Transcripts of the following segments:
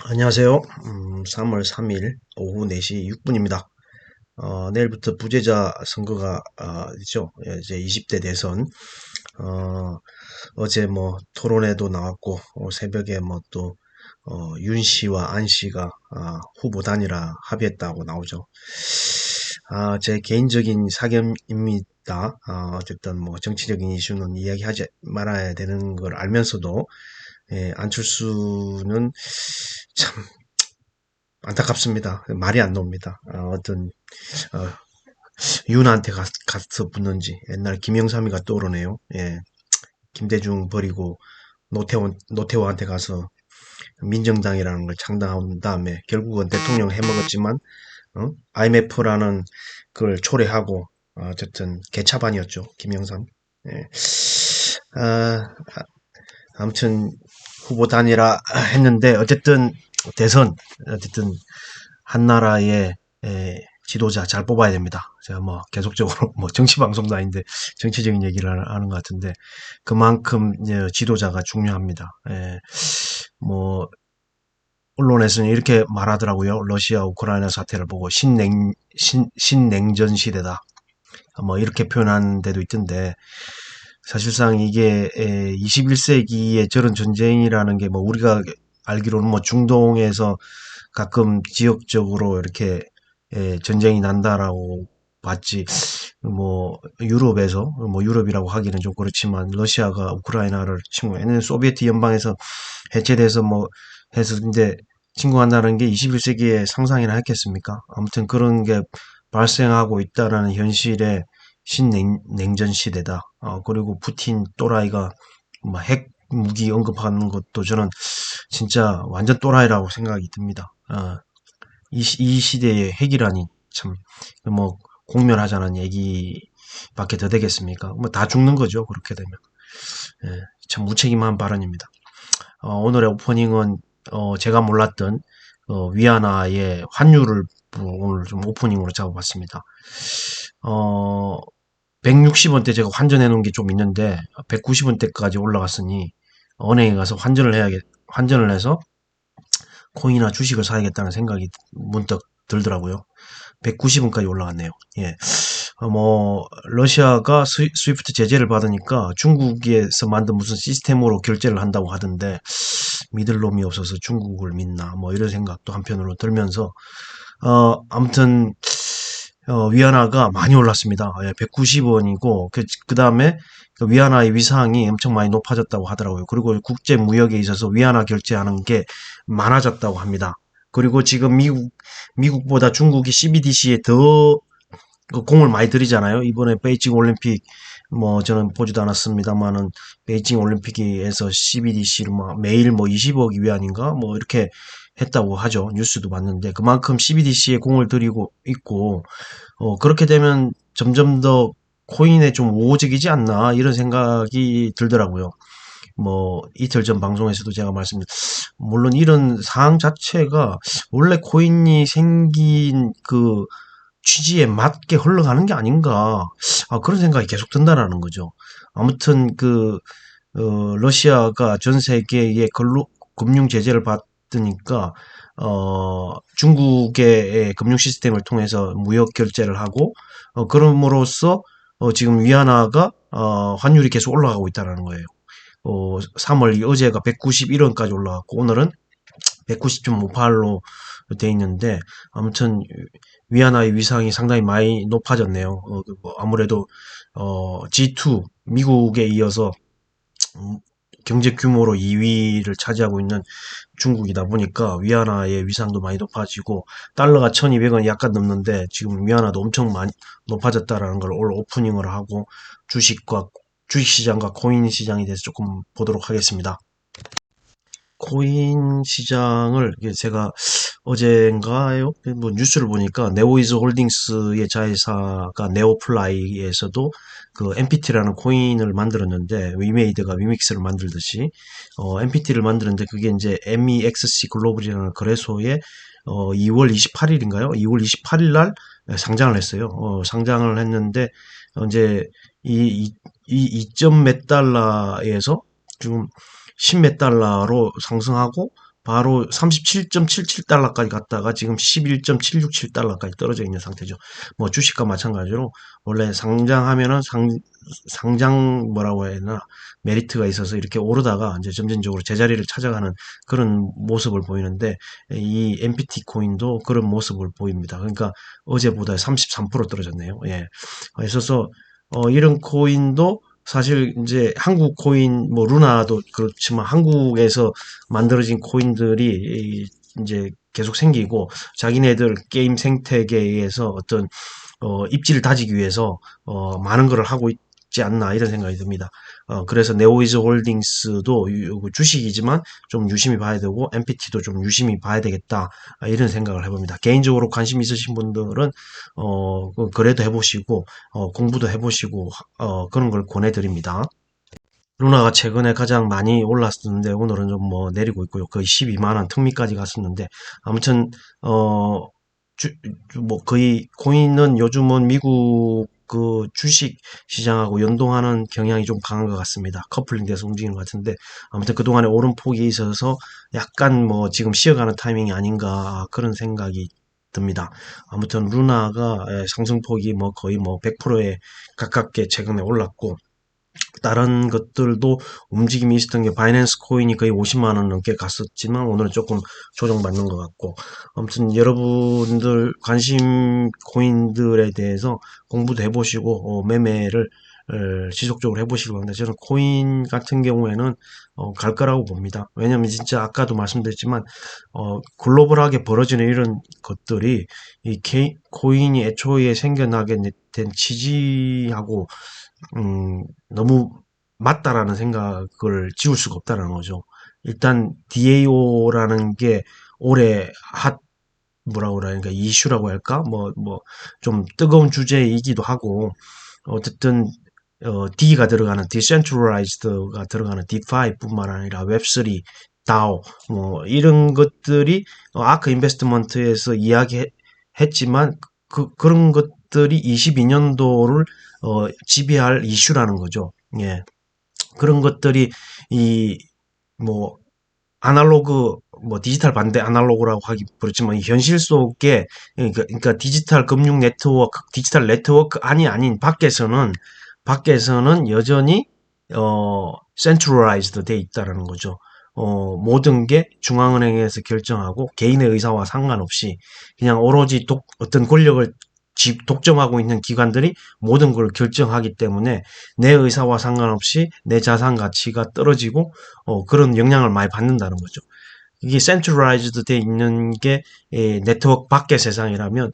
안녕하세요. 3월 3일 오후 4시 6분입니다. 내일부터 부재자 선거가 있죠. 예, 이제 20대 대선. 어, 어제 뭐 토론회도 나왔고, 새벽에 뭐 또, 윤 씨와 안 씨가 후보 단일화 합의했다고 나오죠. 제 개인적인 사견입니다. 어쨌든 뭐 정치적인 이슈는 이야기하지 말아야 되는 걸 알면서도, 예, 안철수는 참 안타깝습니다. 말이 안 나옵니다. 어떤 어, 윤한테 가서 붙는지 옛날 김영삼이가 떠오르네요. 예, 김대중 버리고 노태우한테 가서 민정당이라는 걸 창당한 다음에 결국은 대통령 해먹었지만 IMF라는 걸 초래하고 어쨌든 개차반이었죠. 김영삼. 예. 아, 아무튼 후보 단일화 했는데 어쨌든 대선 어쨌든 한 나라의 지도자 잘 뽑아야 됩니다. 제가 뭐 계속적으로 뭐 정치 방송도 아닌데 정치적인 얘기를 하는 것 같은데 그만큼 지도자가 중요합니다. 뭐 언론에서는 이렇게 말하더라고요. 러시아 우크라이나 사태를 보고 신냉전 시대다. 뭐 이렇게 표현한 데도 있던데 사실상 이게 21세기의 저런 전쟁이라는 게 뭐 우리가 알기로는 뭐 중동에서 가끔 지역적으로 이렇게 전쟁이 난다라고 봤지 뭐 유럽에서 뭐 유럽이라고 하기는 좀 그렇지만 러시아가 우크라이나를 침공했는 소비에트 연방에서 해체돼서 뭐 해서 근데 침공한다는 게 21세기에 상상이나 했겠습니까? 아무튼 그런 게 발생하고 있다라는 현실에 신냉전 시대다. 그리고 푸틴 또라이가 뭐 핵 무기 언급하는 것도 저는 진짜 완전 또라이라고 생각이 듭니다. 이 시대의 핵이라니 참 뭐 공멸하자는 얘기밖에 더 되겠습니까? 뭐 다 죽는 거죠. 그렇게 되면. 예, 참 무책임한 발언입니다. 오늘의 오프닝은 제가 몰랐던 위안화의 환율을 오늘 좀 오프닝으로 잡아봤습니다. 어, 160원대 제가 환전해 놓은 게 좀 있는데 190원대까지 올라갔으니 은행에 가서 환전을 해서 코인이나 주식을 사야겠다는 생각이 문득 들더라고요. 190원까지 올라갔네요. 예. 러시아가 스위프트 제재를 받으니까 중국에서 만든 무슨 시스템으로 결제를 한다고 하던데, 믿을 놈이 없어서 중국을 믿나, 뭐 이런 생각도 한편으로 들면서, 아무튼, 위안화가 많이 올랐습니다. 190원이고, 그 다음에 위안화의 위상이 엄청 많이 높아졌다고 하더라고요. 그리고 국제 무역에 있어서 위안화 결제하는 게 많아졌다고 합니다. 그리고 지금 미국보다 중국이 CBDC에 더 공을 많이 들이잖아요. 이번에 베이징 올림픽, 뭐 저는 보지도 않았습니다만은 베이징 올림픽에서 CBDC를 매일 뭐 20억 위안인가 뭐 이렇게 했다고 하죠. 뉴스도 봤는데 그만큼 CBDC에 공을 들이고 있고 그렇게 되면 점점 더 코인에 좀 우호적이지 않나 이런 생각이 들더라고요. 뭐 이틀 전 방송에서도 제가 말씀드렸 물론 이런 상황 자체가 원래 코인이 생긴 그 취지에 맞게 흘러가는 게 아닌가 그런 생각이 계속 든다라는 거죠. 아무튼 러시아가 전 세계의 금융 제재를 받으니까 중국의 금융 시스템을 통해서 무역 결제를 하고 그럼으로써 지금 위안화가 환율이 계속 올라가고 있다는 거예요. 3월 어제가 191원까지 올라갔고 오늘은 190.58로 돼 있는데 아무튼 위안화의 위상이 상당히 많이 높아졌네요. 아무래도 G2 미국에 이어서 경제 규모로 2위를 차지하고 있는 중국이다 보니까 위안화의 위상도 많이 높아지고 달러가 1200원 약간 넘는데 지금 위안화도 엄청 많이 높아졌다라는 걸 오늘 오프닝을 하고 주식시장과 코인 시장에 대해서 조금 보도록 하겠습니다. 코인 시장을 제가 어젠가요? 뭐 뉴스를 보니까 네오이즈 홀딩스의 자회사가 네오플라이에서도 그 MPT라는 코인을 만들었는데 위메이드가 위믹스를 만들듯이 MPT를 만들었는데 그게 이제 MEXC 글로벌이라는 거래소에 2월 28일인가요? 2월 28일 날 상장을 했어요. 상장을 했는데 이제 이 2점 몇 달러에서 지금 10몇 달러로 상승하고 바로 37.77달러까지 갔다가 지금 11.767달러까지 떨어져 있는 상태죠. 뭐 주식과 마찬가지로 원래 상장하면은 상장 뭐라고 해야 되나 메리트가 있어서 이렇게 오르다가 이제 점진적으로 제자리를 찾아가는 그런 모습을 보이는데 이 MPT 코인도 그런 모습을 보입니다. 그러니까 어제보다 33% 떨어졌네요. 예. 있어서 이런 코인도 사실 이제 한국 코인 뭐 루나도 그렇지만 한국에서 만들어진 코인들이 이제 계속 생기고 자기네들 게임 생태계에서 어떤 입지를 다지기 위해서 많은 걸 하고 있지 않나 이런 생각이 듭니다. 그래서 네오이즈 홀딩스도 주식이지만 좀 유심히 봐야 되고 MPT도 좀 유심히 봐야 되겠다 이런 생각을 해봅니다. 개인적으로 관심 있으신 분들은 거래도 해보시고 공부도 해보시고 그런 걸 권해드립니다. 루나가 최근에 가장 많이 올랐었는데 오늘은 좀 뭐 내리고 있고요. 거의 12만 원 턱밑까지 갔었는데 아무튼 뭐 거의 코인은 요즘은 미국 그 주식 시장하고 연동하는 경향이 좀 강한 것 같습니다. 커플링 돼서 움직이는 것 같은데 아무튼 그동안에 오름폭이 있어서 약간 뭐 지금 쉬어가는 타이밍이 아닌가 그런 생각이 듭니다. 아무튼 루나가 상승폭이 뭐 거의 뭐 100%에 가깝게 최근에 올랐고 다른 것들도 움직임이 있었던 게 바이낸스 코인이 거의 50만 원 넘게 갔었지만 오늘은 조금 조정받는 것 같고 아무튼 여러분들 관심 코인들에 대해서 공부도 해보시고 매매를 지속적으로 해보시기 바랍니다. 저는 코인 같은 경우에는 갈 거라고 봅니다. 왜냐면 진짜 아까도 말씀드렸지만 글로벌하게 벌어지는 이런 것들이 이 코인이 애초에 생겨나게 된 취지하고 너무 맞다라는 생각을 지울 수가 없다는 거죠. 일단 DAO라는 게 올해 뭐라고 그러니까 이슈라고 할까? 좀 뜨거운 주제이기도 하고 어쨌든 D가 들어가는 Decentralized가 들어가는 DeFi뿐만 아니라 웹3, DAO 뭐 이런 것들이 아크 인베스트먼트에서 이야기했지만 그런 것들이 22년도를 지배할 이슈라는 거죠. 예. 그런 것들이 이 뭐 아날로그 뭐 디지털 반대 아날로그라고 하기 그렇지만 현실 속에 그러니까 디지털 금융 네트워크, 디지털 네트워크 아닌 밖에서는 여전히 센트럴라이즈드 돼 있다라는 거죠. 모든 게 중앙은행에서 결정하고 개인의 의사와 상관없이 그냥 오로지 어떤 권력을 독점하고 있는 기관들이 모든 걸 결정하기 때문에 내 의사와 상관없이 내 자산 가치가 떨어지고 그런 영향을 많이 받는다는 거죠. 이게 센트럴라이즈드 돼 있는 게 네트워크 밖의 세상이라면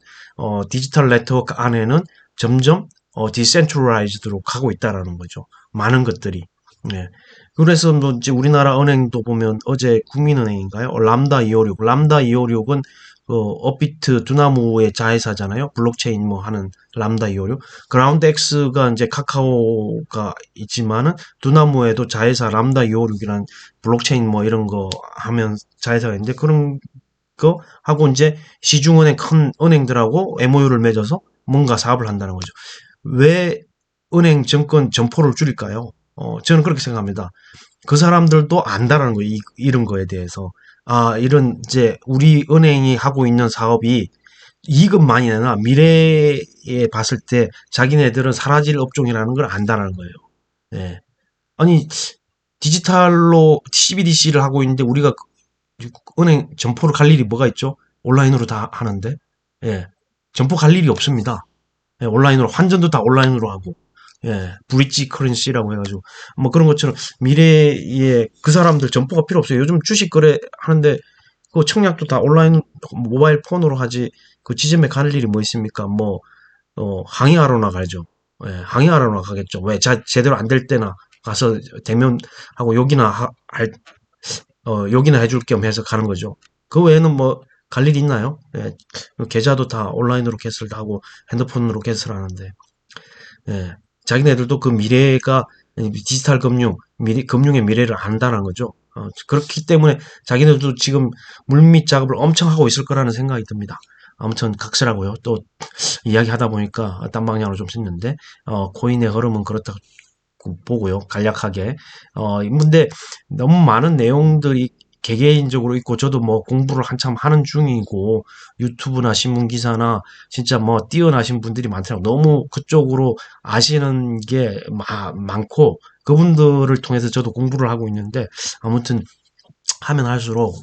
디지털 네트워크 안에는 점점 디센트럴라이즈드로 가고 있다라는 거죠. 많은 것들이. 네. 그래서 뭐 이제 우리나라 은행도 보면 어제 국민은행인가요? 람다 256은 업비트 두나무의 자회사잖아요. 블록체인 뭐 하는 람다 256. 그라운드X가 이제 카카오가 있지만은 두나무에도 자회사 람다 256이라는 블록체인 뭐 이런 거 하면 자회사가 있는데 그런 거 하고 이제 시중은행 큰 은행들하고 MOU를 맺어서 뭔가 사업을 한다는 거죠. 왜 은행 정권 점포를 줄일까요? 저는 그렇게 생각합니다. 그 사람들도 안다라는 거예요. 이런 거에 대해서. 이런 이제 우리 은행이 하고 있는 사업이 이익은 많이 내나 미래에 봤을 때 자기네들은 사라질 업종이라는 걸 안다라는 거예요. 예. 아니 디지털로 CBDC를 하고 있는데 우리가 은행 점포를 갈 일이 뭐가 있죠? 온라인으로 다 하는데. 예. 점포 갈 일이 없습니다. 예, 온라인으로 환전도 다 온라인으로 하고 브릿지 커런시라고 해가지고 뭐 그런 것처럼 미래에 그 사람들 점포가 필요 없어요. 요즘 주식 거래 하는데 그 청약도 다 온라인 모바일 폰으로 하지 그 지점에 갈 일이 뭐 있습니까? 뭐 항의하러나 가죠. 항의하러나 가겠죠. 왜 제대로 안 될 때나 가서 대면하고 욕이나 해줄 겸 해서 가는 거죠. 그 외에는 뭐 갈 일이 있나요? 계좌도 다 온라인으로 개설도 하고 핸드폰으로 개설하는데 자기네들도 그 미래가 디지털 금융의 미래를 안다는 거죠. 그렇기 때문에 자기네들도 지금 물밑 작업을 엄청 하고 있을 거라는 생각이 듭니다. 아무튼 각설하고요. 또 이야기하다 보니까 딴 방향으로 좀 샜는데 코인의 흐름은 그렇다고 보고요. 간략하게. 근데 너무 많은 내용들이 개개인적으로 있고, 저도 뭐 공부를 한참 하는 중이고, 유튜브나 신문 기사나 진짜 뭐 뛰어나신 분들이 많더라고요. 너무 그쪽으로 아시는 게 많고, 그분들을 통해서 저도 공부를 하고 있는데, 아무튼 하면 할수록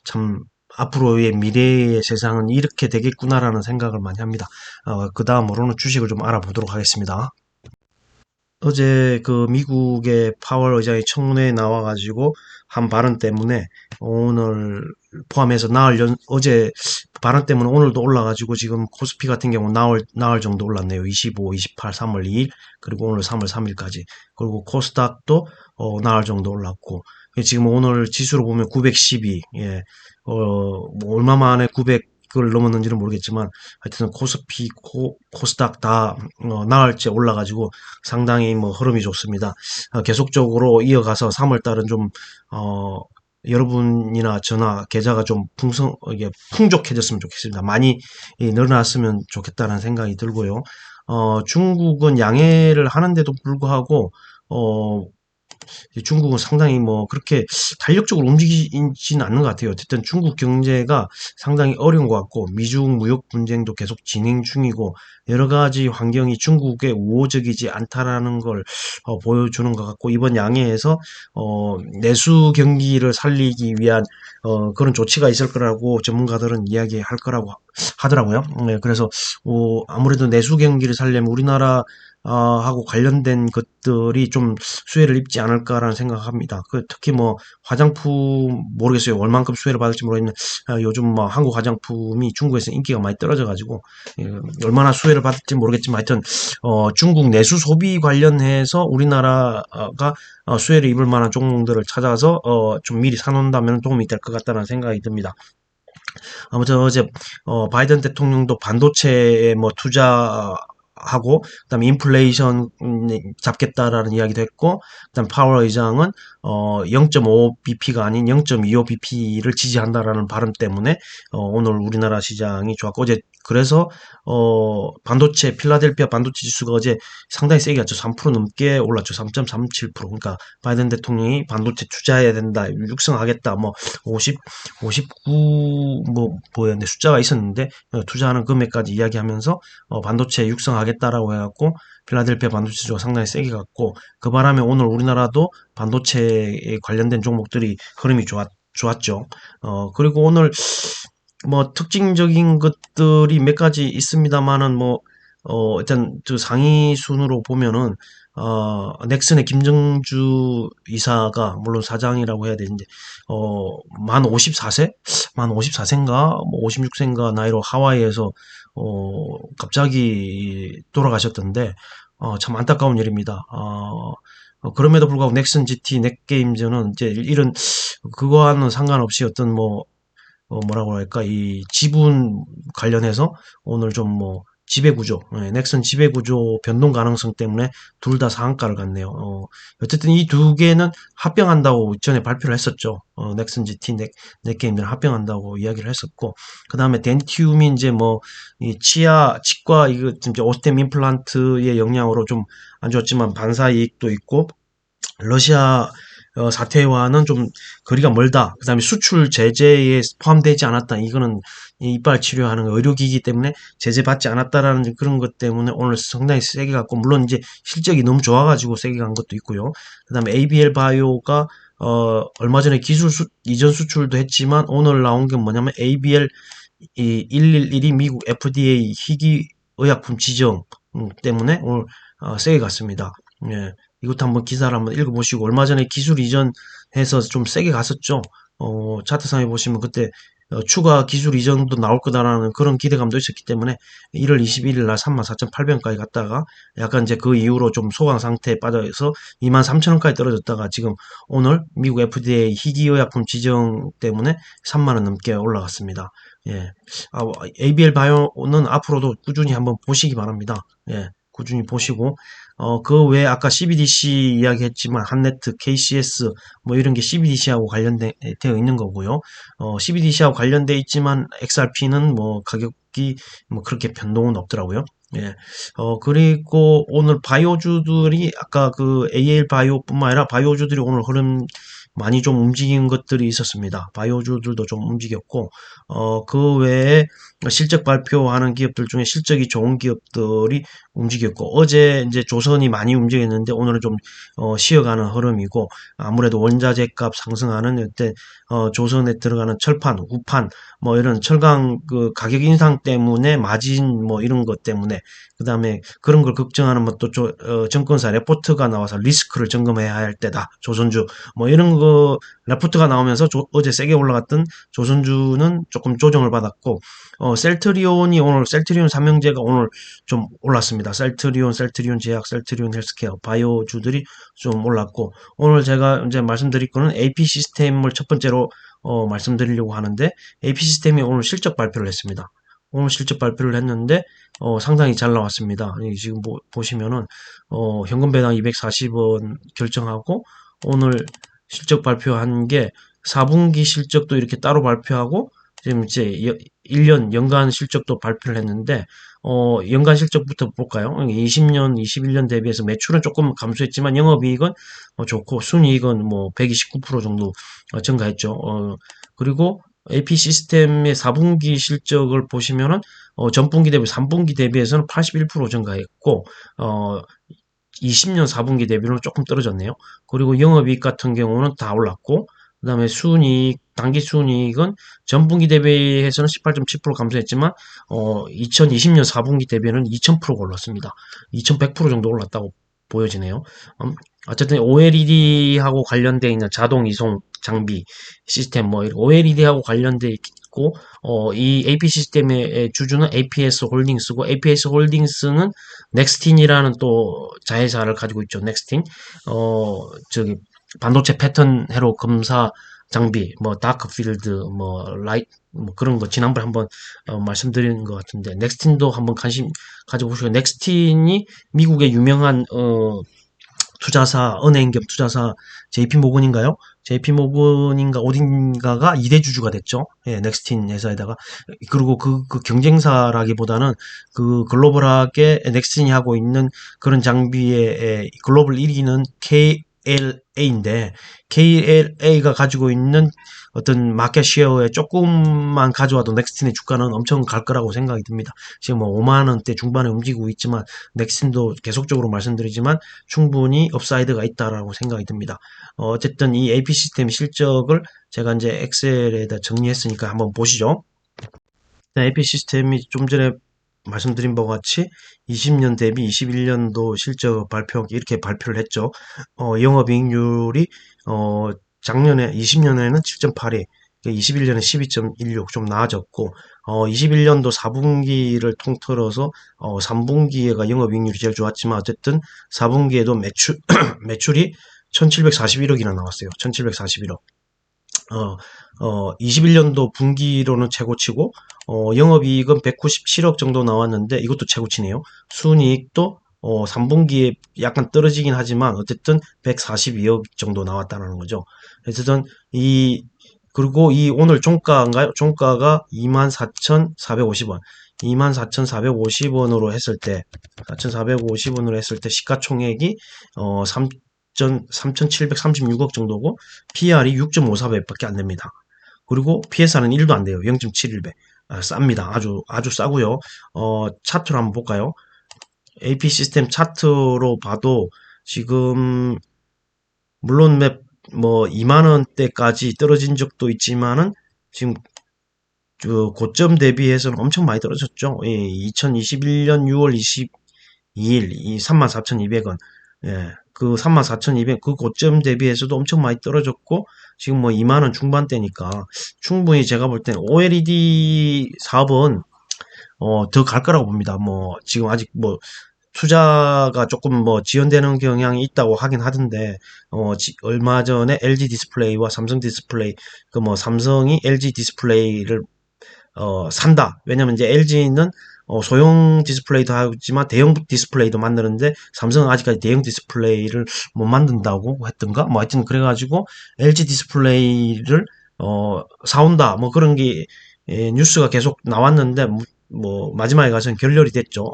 참 앞으로의 미래의 세상은 이렇게 되겠구나라는 생각을 많이 합니다. 그 다음으로는 주식을 좀 알아보도록 하겠습니다. 어제 그 미국의 파월 의장이 청문회에 나와가지고 한 발언 때문에 오늘 포함해서 어제 발언 때문에 오늘도 올라가지고 지금 코스피 같은 경우 나흘 정도 올랐네요. 25, 28, 3월 2일 그리고 오늘 3월 3일까지 그리고 코스닥도 나흘 정도 올랐고 지금 오늘 지수로 보면 912, 예, 뭐 얼마 만에 900을 넘었는지는 모르겠지만 하여튼 코스피, 코스닥 다 나흘째 올라가지고 상당히 뭐 흐름이 좋습니다. 계속적으로 이어가서 3월 달은 좀 여러분이나 저나 계좌가 좀 이게 풍족해졌으면 좋겠습니다. 많이 늘어났으면 좋겠다는 생각이 들고요. 중국은 양해를 하는데도 불구하고 중국은 상당히 뭐 그렇게 탄력적으로 움직이지는 않는 것 같아요. 어쨌든 중국 경제가 상당히 어려운 것 같고 미중 무역 분쟁도 계속 진행 중이고 여러 가지 환경이 중국에 우호적이지 않다라는 걸 보여주는 것 같고 이번 양해에서 내수 경기를 살리기 위한 그런 조치가 있을 거라고 전문가들은 이야기할 거라고 하더라고요. 네, 그래서 아무래도 내수 경기를 살려면 우리나라 하고 관련된 것들이 좀 수혜를 입지 않을까라는 생각합니다. 특히 뭐 화장품 모르겠어요. 얼만큼 수혜를 받을지 모르겠는데 요즘 뭐 한국 화장품이 중국에서 인기가 많이 떨어져가지고 얼마나 수혜를 받을지 모르겠지만 하여튼 중국 내수 소비 관련해서 우리나라가 수혜를 입을 만한 종목들을 찾아서 좀 미리 사놓는다면 도움이 될 것 같다는 생각이 듭니다. 아무튼 어제 바이든 대통령도 반도체에 뭐 투자하고 그다음에 인플레이션 잡겠다라는 이야기도 했고 그다음 파월 의장은 0.5bp가 아닌 0.25bp를 지지한다라는 발언 때문에 오늘 우리나라 시장이 좋았고 어제 그래서 반도체 필라델피아 반도체 지수가 어제 상당히 세게 갔죠. 3% 넘게 올랐죠. 3.37%. 그러니까 바이든 대통령이 반도체 투자해야 된다, 육성하겠다, 뭐 59 뭐였는데 숫자가 있었는데 투자하는 금액까지 이야기하면서 반도체 육성하겠다라고 해갖고 필라델피아 반도체 지수가 상당히 세게 갔고 그 바람에 오늘 우리나라도 반도체에 관련된 종목들이 흐름이 좋았죠. 그리고 오늘 뭐 특징적인 것들이 몇 가지 있습니다만은 뭐 일단 그 상위 순으로 보면은 넥슨의 김정주 이사가 물론 사장이라고 해야 되는데 만 54세? 만 54세인가 뭐 56세인가 나이로 하와이에서 갑자기 돌아가셨던데 참 안타까운 일입니다. 그럼에도 불구하고 넥슨 GT 넥게임즈는 이제 이런 그거와는 상관없이 어떤 뭐 뭐라고 할까, 이 지분 관련해서 오늘 좀 뭐 지배구조, 넥슨 지배구조 변동 가능성 때문에 둘 다 상한가를 갔네요. 어쨌든 이 두 개는 합병한다고 전에 발표를 했었죠. 넥슨 GT, 넥게임들 합병한다고 이야기를 했었고, 그 다음에 덴티움이 이제 뭐, 이 치과, 이거 진짜 오스템 임플란트의 영향으로 좀 안 좋았지만 반사 이익도 있고, 러시아 사태와는 좀 거리가 멀다. 그 다음에 수출 제재에 포함되지 않았다. 이거는 이빨 치료하는 의료기기 때문에 제재받지 않았다라는 그런 것 때문에 오늘 상당히 세게 갔고, 물론 이제 실적이 너무 좋아가지고 세게 간 것도 있고요. 그 다음에 ABL 바이오가 얼마 전에 기술 이전 수출도 했지만 오늘 나온 게 뭐냐면 ABL 111이 미국 FDA 희귀 의약품 지정 때문에 오늘 세게 갔습니다. 예. 이것도 한번 기사를 한번 읽어보시고 얼마 전에 기술 이전해서 좀 세게 갔었죠. 차트상에 보시면 그때 추가 기술 이전도 나올 거다라는 그런 기대감도 있었기 때문에 1월 21일 날 34,800원까지 갔다가 약간 이제 그 이후로 좀 소강 상태에 빠져서 23,000원까지 떨어졌다가 지금 오늘 미국 FDA 희귀의약품 지정 때문에 3만원 넘게 올라갔습니다. 예. ABL 바이오는 앞으로도 꾸준히 한번 보시기 바랍니다. 예. 꾸준히 보시고 그 외에 아까 CBDC 이야기했지만 한네트, KCS 뭐 이런 게 CBDC하고 관련되어 있는 거고요. CBDC하고 관련되어 있지만 XRP는 뭐 가격이 뭐 그렇게 변동은 없더라고요. 예. 그리고 오늘 바이오주들이 아까 그 AL 바이오뿐만 아니라 바이오주들이 오늘 흐름이 많이 좀 움직인 것들이 있었습니다. 바이오주들도 좀 움직였고, 그 외에 실적 발표하는 기업들 중에 실적이 좋은 기업들이 움직였고, 어제 이제 조선이 많이 움직였는데 오늘은 좀 쉬어가는 흐름이고, 아무래도 원자재 값 상승하는 이때 조선에 들어가는 철판, 우판 뭐 이런 철강 그 가격 인상 때문에 마진 뭐 이런 것 때문에 그다음에 그런 걸 걱정하는 뭐 또 증권사 레포트가 나와서 리스크를 점검해야 할 때다. 조선주 뭐 이런 거 레포트가 나오면서 어제 세게 올라갔던 조선주는 조금 조정을 받았고 셀트리온이 오늘 셀트리온 삼형제가 오늘 좀 올랐습니다. 셀트리온 제약, 셀트리온 헬스케어, 바이오주들이 좀 올랐고 오늘 제가 이제 말씀드릴 거는 AP 시스템을 첫 번째로 말씀드리려고 하는데 AP 시스템이 오늘 실적 발표를 했습니다. 오늘 실적 발표를 했는데 상당히 잘 나왔습니다. 지금 보시면은 현금 배당 240원 결정하고 오늘 실적 발표한 게 4분기 실적도 이렇게 따로 발표하고 지금 이제 1년 연간 실적도 발표를 했는데 연간 실적부터 볼까요? 20년, 21년 대비해서 매출은 조금 감소했지만 영업이익은 좋고 순이익은 뭐 129% 정도 증가했죠. 그리고 AP 시스템의 4분기 실적을 보시면은 전분기 대비 3분기 대비해서는 81% 증가했고 20년 4분기 대비로는 조금 떨어졌네요. 그리고 영업이익 같은 경우는 다 올랐고 그다음에 순이익, 당기 순이익은 전분기 대비해서는 18.7% 감소했지만 2020년 4분기 대비는 2000%가 올랐습니다. 2100% 정도 올랐다고 보여지네요. 어쨌든 OLED하고 관련되어 있는 자동 이송 장비 시스템 뭐 OLED하고 관련되어 있고 이 AP 시스템의 주주는 APS 홀딩스고 APS 홀딩스는 넥스틴이라는 또 자회사를 가지고 있죠. 넥스틴 저기 반도체 패턴 회로 검사 장비 뭐 다크필드 뭐 라이트 뭐 그런 거 지난번에 한번 말씀드린 것 같은데 넥스틴도 한번 관심 가져보시고 넥스틴이 미국의 유명한 투자사, 은행 겸 투자사 JP모건인가요? JP모건인가 어딘가가 2대 주주가 됐죠. 예, 넥스틴 회사에다가. 그리고 그 경쟁사라기보다는 그 글로벌하게 넥스틴이 하고 있는 그런 장비의 글로벌 1위는 KLA인데 KLA가 가지고 있는 어떤 마켓 쉐어에 조금만 가져와도 넥스틴의 주가는 엄청 갈 거라고 생각이 듭니다. 지금 뭐 5만 원대 중반에 움직이고 있지만 넥슨도 계속적으로 말씀드리지만 충분히 업사이드가 있다라고 생각이 듭니다. 어쨌든 이 AP 시스템 실적을 제가 이제 엑셀에다 정리했으니까 한번 보시죠. AP 시스템이 좀 전에 말씀드린 바와 같이 20년 대비 21년도 실적 발표 이렇게 발표를 했죠. 영업이익률이 작년에 20년에는 7.82, 21년에 12.16 좀 나아졌고 21년도 4분기를 통틀어서 3분기에가 영업이익률이 제일 좋았지만 어쨌든 4분기에도 매출이 1741억이나 나왔어요. 1741억. 21년도 분기로는 최고치고 영업이익은 197억 정도 나왔는데 이것도 최고치네요. 순이익도 3분기에 약간 떨어지긴 하지만 어쨌든 142억 정도 나왔다는 거죠. 어쨌든 그리고 오늘 종가인가요? 종가가 24,450원. 24,450원으로 했을 때, 4,450원으로 했을 때 시가총액이 3,736억 정도고 PR이 6.54배밖에 안 됩니다. 그리고 PSR은 1도 안 돼요. 0.71배. 쌉니다. 아주 싸고요. 차트로 한번 볼까요? AP 시스템 차트로 봐도 지금 물론 뭐 2만 원대까지 떨어진 적도 있지만은 지금 그 고점 대비해서는 엄청 많이 떨어졌죠. 2021년 6월 22일 이 34,200원. 예. 그 34,200, 그 고점 대비해서도 엄청 많이 떨어졌고, 지금 뭐 2만원 중반대니까, 충분히 제가 볼 때는 OLED 사업은, 더 갈 거라고 봅니다. 뭐, 지금 아직 뭐, 투자가 조금 뭐 지연되는 경향이 있다고 하긴 하던데, 얼마 전에 LG 디스플레이와 삼성 디스플레이, 그 뭐 삼성이 LG 디스플레이를 산다. 왜냐면 이제 LG는 소형 디스플레이도 하지만 대형 디스플레이도 만드는데 삼성은 아직까지 대형 디스플레이를 못 만든다고 했던가? 뭐 하여튼 그래가지고 LG 디스플레이를 사온다. 뭐 그런 게 뉴스가 계속 나왔는데 뭐 마지막에 가서는 결렬이 됐죠.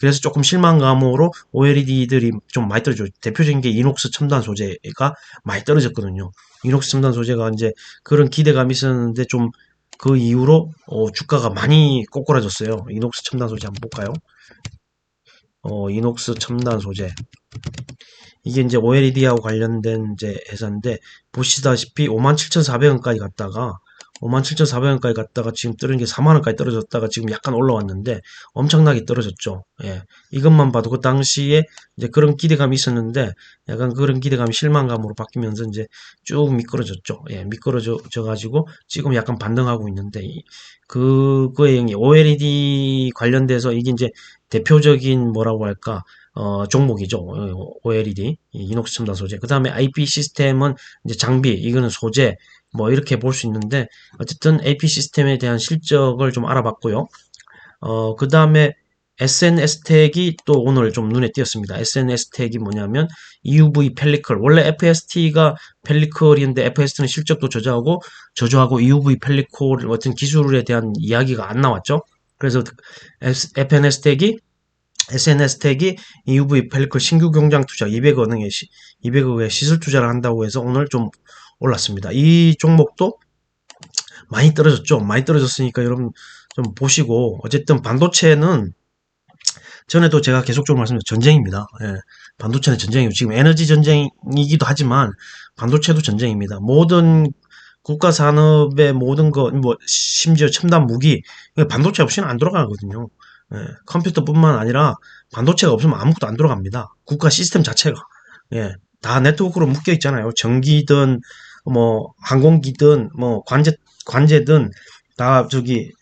그래서 조금 실망감으로 OLED들이 좀 많이 떨어져. 대표적인 게 이녹스 첨단 소재가 많이 떨어졌거든요. 이녹스 첨단 소재가 이제 그런 기대감이 있었는데 좀 그 이후로 주가가 많이 꼬꾸라졌어요. 이녹스 첨단 소재 한번 볼까요? 이녹스 첨단 소재. 이게 이제 OLED하고 관련된 이제 회사인데 보시다시피 57,400원까지 갔다가 57,400원까지 갔다가 지금 떨어진 게 4만원까지 떨어졌다가 지금 약간 올라왔는데 엄청나게 떨어졌죠. 예. 이것만 봐도 그 당시에 이제 그런 기대감이 있었는데 약간 그런 기대감이 실망감으로 바뀌면서 이제 쭉 미끄러졌죠. 예. 미끄러져 가지고 지금 약간 반등하고 있는데 그거에 OLED 관련돼서 이게 이제 대표적인 뭐라고 할까 종목이죠. OLED, 이녹스 첨단 소재. 그 다음에 IP 시스템은 이제 장비, 이거는 소재, 뭐 이렇게 볼 수 있는데 어쨌든 AP 시스템에 대한 실적을 좀 알아봤고요. 그 다음에 SNS텍이 또 오늘 좀 눈에 띄었습니다. SNS텍이 뭐냐면 EUV 펠리클. 원래 FST가 펠리클인데 FST는 실적도 저조하고 EUV 펠리클 같은 기술에 대한 이야기가 안 나왔죠. 그래서 FNS텍이 SNS텍이 EUV 펠리클 신규 공장 투자 200억의 시설 투자를 한다고 해서 오늘 좀 올랐습니다. 이 종목도 많이 떨어졌죠. 많이 떨어졌으니까 여러분 좀 보시고 어쨌든 반도체는 전에도 제가 계속적으로 말씀드린 전쟁입니다. 예, 반도체는 전쟁이고 지금 에너지 전쟁이기도 하지만 반도체도 전쟁입니다. 모든 국가 산업의 모든 거, 뭐 심지어 첨단 무기 반도체 없이는 안 돌아가거든요. 예, 컴퓨터뿐만 아니라 반도체가 없으면 아무것도 안 돌아갑니다. 국가 시스템 자체가. 예, 다 네트워크로 묶여 있잖아요. 전기든 뭐 항공기든 뭐 관제든 다 저기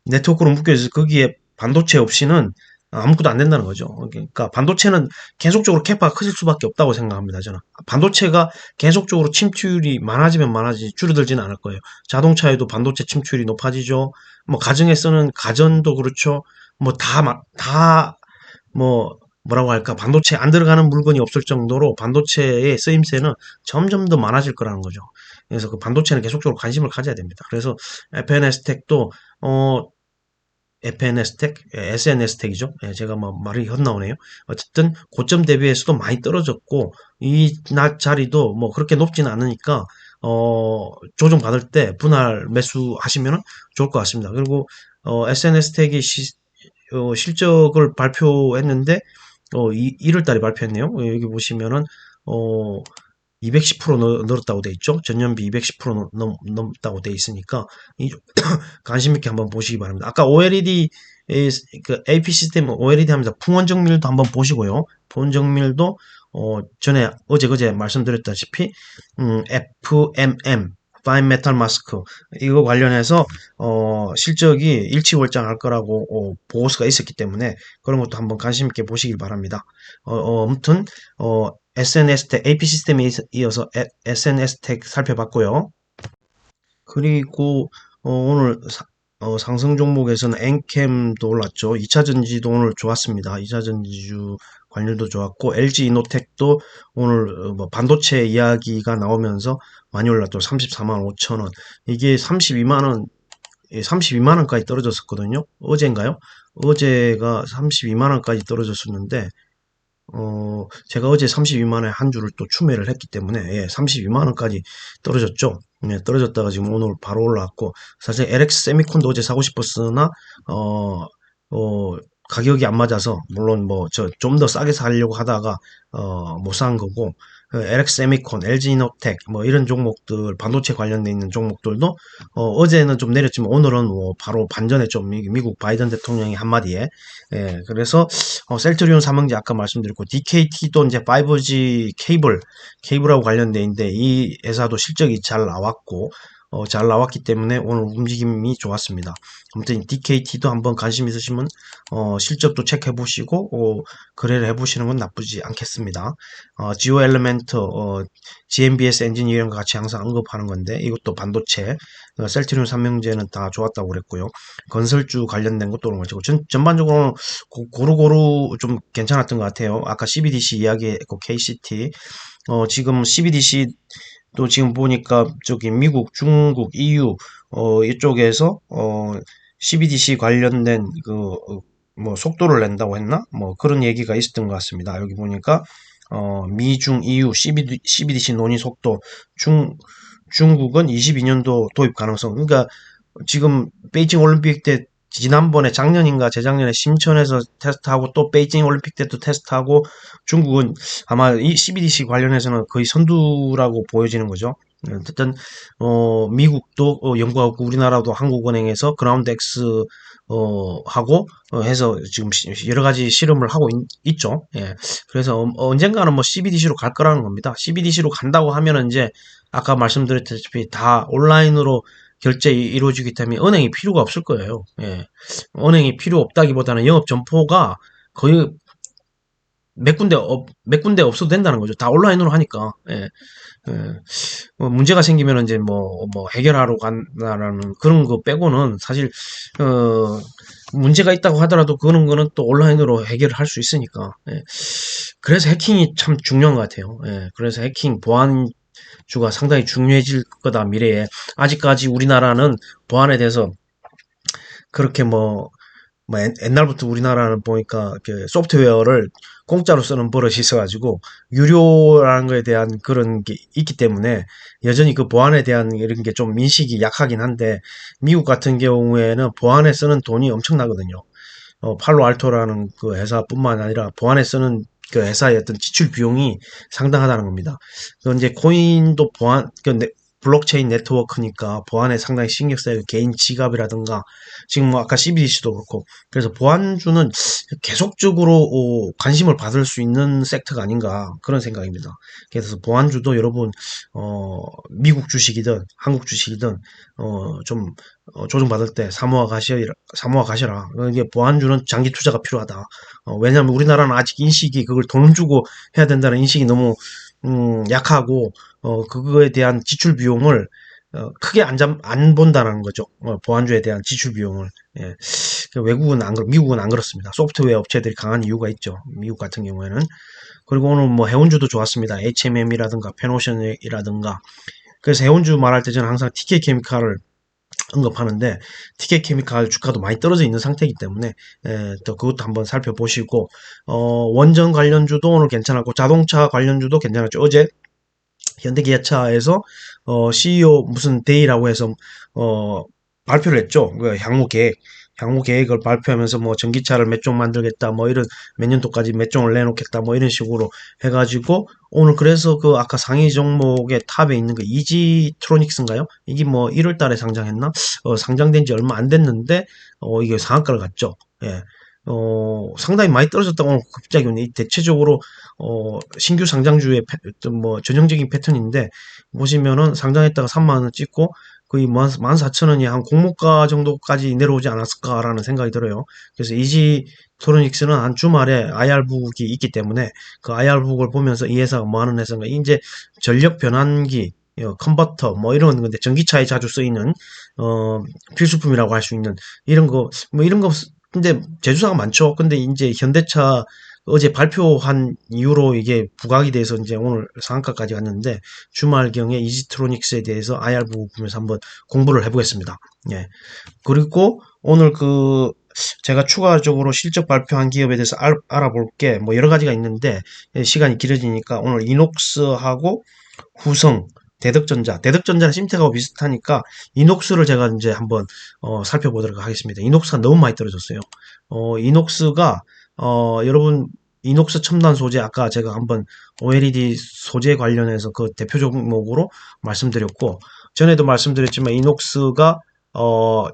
네트워크로 묶여 있어서 거기에 반도체 없이는 아무것도 안 된다는 거죠. 그러니까 반도체는 계속적으로 캐파가 커질 수밖에 없다고 생각합니다. 저는 반도체가 계속적으로 침투율이 많아지면 많아지지 줄어들지는 않을 거예요. 자동차에도 반도체 침투율이 높아지죠. 뭐 가정에 쓰는 가전도 그렇죠. 뭐 뭐 뭐라고 할까 반도체 안 들어가는 물건이 없을 정도로 반도체의 쓰임새는 점점 더 많아질 거라는 거죠. 그래서 그 반도체는 계속적으로 관심을 가져야 됩니다. 그래서 FNS텍도 FNS텍, SNS텍이죠. 예, 제가 뭐 말이 헛나오네요. 어쨌든 고점 대비해서도 많이 떨어졌고 이 자리도 뭐 그렇게 높지는 않으니까 조정 받을 때 분할 매수하시면 좋을 것 같습니다. 그리고 SNS텍이 실적을 발표했는데 1월 달에 발표했네요. 여기 보시면은 어 210% 늘었다고 돼 있죠. 전년비 210% 넘다고 돼 있으니까 관심 있게 한번 보시기 바랍니다. 아까 OLED 그 AP 시스템 OLED 하면서 풍원 정밀도 한번 보시고요. 풍원 정밀도 전에 어제 말씀드렸다시피 FMM 파인 메탈 마스크 이거 관련해서 실적이 일치월장할 거라고 보고서가 있었기 때문에 그런 것도 한번 관심 있게 보시길 바랍니다. 아무튼 SNS텍 AP 시스템에 이어서 SNS텍 살펴봤고요. 그리고 오늘 상승 종목에서는 엔캠도 올랐죠. 2차전지도 오늘 좋았습니다. 2차전지주 관련도 좋았고 LG 이노텍도 오늘 뭐 반도체 이야기가 나오면서 많이 올랐죠. 34만 5천 원. 이게 32만 원까지 떨어졌었거든요. 어제인가요? 어제가 32만 원까지 떨어졌었는데 제가 어제 32만원에 한 주를 또 추매를 했기 때문에, 예, 32만원까지 떨어졌죠. 예, 떨어졌다가 지금 오늘 바로 올라왔고, 사실 LX 세미콘도 어제 사고 싶었으나, 가격이 안 맞아서, 물론 뭐, 좀 더 싸게 사려고 하다가, 못 산 거고, LX 세미콘, LG이노텍, 뭐, 이런 종목들, 반도체 관련돼 있는 종목들도, 어제는 좀 내렸지만, 오늘은 뭐, 바로 반전했죠. 미국 바이든 대통령이 한마디에. 예, 그래서, 셀트리온 삼형제 아까 말씀드렸고, DKT도 이제 5G 케이블하고 관련돼 있는데, 이 회사도 실적이 잘 나왔고, 잘 나왔기 때문에 오늘 움직임이 좋았습니다. 아무튼 DKT도 한번 관심 있으시면 실적도 체크해 보시고 거래를 해 보시는 건 나쁘지 않겠습니다. 지오 엘리멘트 GMBS 엔지니어링과 같이 항상 언급하는 건데 이것도 반도체 셀트리온 삼명제는 다 좋았다고 그랬고요. 건설주 관련된 것도 그런 거고 전반적으로 고루고루 좀 괜찮았던 것 같아요. 아까 CBDC 이야기했고 KCT 지금 CBDC 또 지금 보니까 저기 미국, 중국, EU 이쪽에서 CBDC 관련된 뭐 속도를 낸다고 했나? 뭐 그런 얘기가 있었던 것 같습니다. 여기 보니까 미중 EU CBDC 논의 속도 중국은 22년도 도입 가능성. 그러니까 지금 베이징 올림픽 때 지난번에 작년인가 재작년에 심천에서 테스트하고 또 베이징 올림픽 때도 테스트하고 중국은 아마 이 CBDC 관련해서는 거의 선두라고 보여지는 거죠. 어쨌든 미국도 연구하고 우리나라도 한국은행에서 그라운드 X 하고 해서 지금 여러 가지 실험을 하고 있죠. 예. 그래서 언젠가는 뭐 CBDC로 갈 거라는 겁니다. CBDC로 간다고 하면은 이제 아까 말씀드렸다시피 다 온라인으로 결제 이루어지기 때문에 은행이 필요가 없을 거예요. 예. 은행이 필요 없다기보다는 영업 점포가 거의 몇 군데 없어도 된다는 거죠. 다 온라인으로 하니까. 예. 예. 문제가 생기면 이제 뭐 해결하러 간다라는 그런 거 빼고는 사실, 문제가 있다고 하더라도 그런 거는 또 온라인으로 해결을 할 수 있으니까. 예. 그래서 해킹이 참 중요한 것 같아요. 예. 그래서 해킹, 보안주가 상당히 중요해질 거다, 미래에. 아직까지 우리나라는 보안에 대해서 그렇게 옛날부터 우리나라는 보니까 그 소프트웨어를 공짜로 쓰는 버릇이 있어가지고 유료라는 거에 대한 그런 게 있기 때문에 여전히 그 보안에 대한 이런 게 좀 인식이 약하긴 한데 미국 같은 경우에는 보안에 쓰는 돈이 엄청나거든요. 팔로알토라는 그 회사뿐만 아니라 보안에 쓰는 그 회사의 어떤 지출 비용이 상당하다는 겁니다. 그 이제 코인도 블록체인 네트워크니까 보안에 상당히 신경 써요. 개인 지갑이라든가 지금 뭐 아까 CBDC도 그렇고 그래서 보안주는 계속적으로 관심을 받을 수 있는 섹터가 아닌가 그런 생각입니다. 그래서 보안주도 여러분 미국 주식이든 한국 주식이든 좀 조정받을 때 사모아 가셔라. 이게 보안주는 장기 투자가 필요하다. 왜냐하면 우리나라는 아직 인식이 그걸 돈 주고 해야 된다는 인식이 너무 약하고 그거에 대한 지출 비용을 크게 안 본다는 거죠. 보안주에 대한 지출 비용을. 예. 외국은 미국은 안 그렇습니다. 소프트웨어 업체들이 강한 이유가 있죠. 미국 같은 경우에는. 그리고 오늘 뭐 해운주도 좋았습니다. HMM이라든가 페노션이라든가. 그래서 해운주 말할 때 저는 항상 TK 케미칼을 언급하는데 TK 케미칼 주가도 많이 떨어져 있는 상태이기 때문에 또 그것도 한번 살펴보시고 원전 관련주도 오늘 괜찮았고 자동차 관련주도 괜찮았죠. 어제 현대기아차에서 CEO 무슨 데이라고 해서 발표를 했죠. 그 향후 계획을 발표하면서 뭐 전기차를 몇 종 만들겠다, 뭐 이런 몇 년도까지 몇 종을 내놓겠다, 뭐 이런 식으로 해가지고 오늘 그래서 그 아까 상위 종목의 탑에 있는 그 이지트로닉스인가요? 이게 뭐 1월 달에 상장했나? 상장된 지 얼마 안 됐는데 이게 상한가를 갔죠. 예. 상당히 많이 떨어졌다고 오늘 갑자기 대체적으로 신규 상장주의 뭐 전형적인 패턴인데 보시면은 상장했다가 3만 원 찍고 거의 14,000원이 한 공모가 정도까지 내려오지 않았을까라는 생각이 들어요. 그래서 이지토로닉스는 한 주말에 IR북이 있기 때문에 그 IR북을 보면서 이 회사가 뭐 하는 회사인가 이제 전력 변환기 컨버터 뭐 이런 건데 전기차에 자주 쓰이는 필수품이라고 할 수 있는 이런 거 뭐 이런 거 근데 제조사가 많죠. 근데 이제 현대차 어제 발표한 이후로 이게 부각이 돼서 이제 오늘 상한가까지 갔는데 주말경에 이지트로닉스에 대해서 IR부 보면서 한번 공부를 해보겠습니다. 예. 그리고 오늘 제가 추가적으로 실적 발표한 기업에 대해서 알아볼 게 뭐 여러 가지가 있는데 시간이 길어지니까 오늘 이녹스하고 후성 대덕전자는 심택하고 비슷하니까 이녹스를 제가 이제 한번 살펴보도록 하겠습니다. 이녹스가 너무 많이 떨어졌어요. 이녹스가 여러분 이녹스 첨단 소재 아까 제가 한번 OLED 소재 관련해서 그 대표 종목으로 말씀드렸고 전에도 말씀드렸지만 이녹스가